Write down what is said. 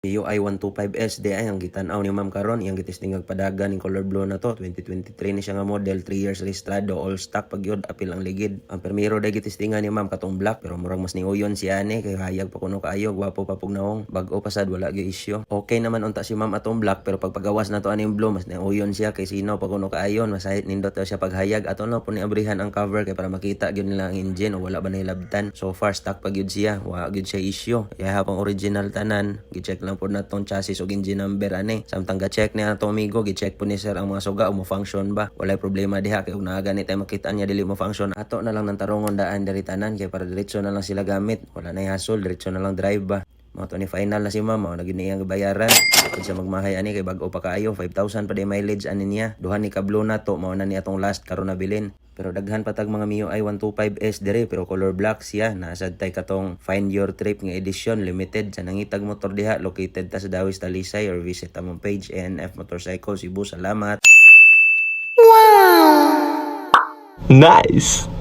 MIUI 125S di ay ang gitan-aw ni ma'am karon, iyang gitesting padagan ning color blue na to. 2023 ni siya nga model, 3 years registrado, all stock pagyud, apil ang ligid. Ang primero day gitestingan ni ma'am katong black, pero murag mas niuyon siya ni kay hayag pa kuno kaayo, gwapo pa pug naong, bag-o pasad wala gyud issue. Okay naman unta si ma'am atong black, pero pag pagawas na to aning blue mas niuyon siya kay sino pa kuno kaayon, masahit nindot daw siya paghayag. Ato na po ni abrihan ang cover kay para makita gyud nila ang engine o wala ba nay labtan. So far stock pa gyud siya, wa gyud siya issue. Kaya hapang original tanan, gi-check lang po natong chassis o engine number ani. Samtang ga-check niya atong amigo, gi-check po ni sir ang mga suga o mo function ba. Walay problema diha kay ug naa gani tay makita niya dili mo function. Ato na lang nang tarungon daan diri tanan kay para diretso na lang sila gamit. Wala na hassle, diretso na lang drive ba. Mga to ni final na si mama, na gini ang bayaran. Kung siya magmahay ani kay bag-o pa kaayo, 5,000 pa day mileage ani niya. Duha ni kablo na to, mao na ni atong last karon na bilin. Pero daghan patag mga MIUI 125S dire, pero color black siya. Nasad tay katong Find Your Trip nga edition limited sa nangitag motor diha, located ta sa Dawis Talisay, or visit among page ANF Motorcycle Cebu. Salamat. Nice!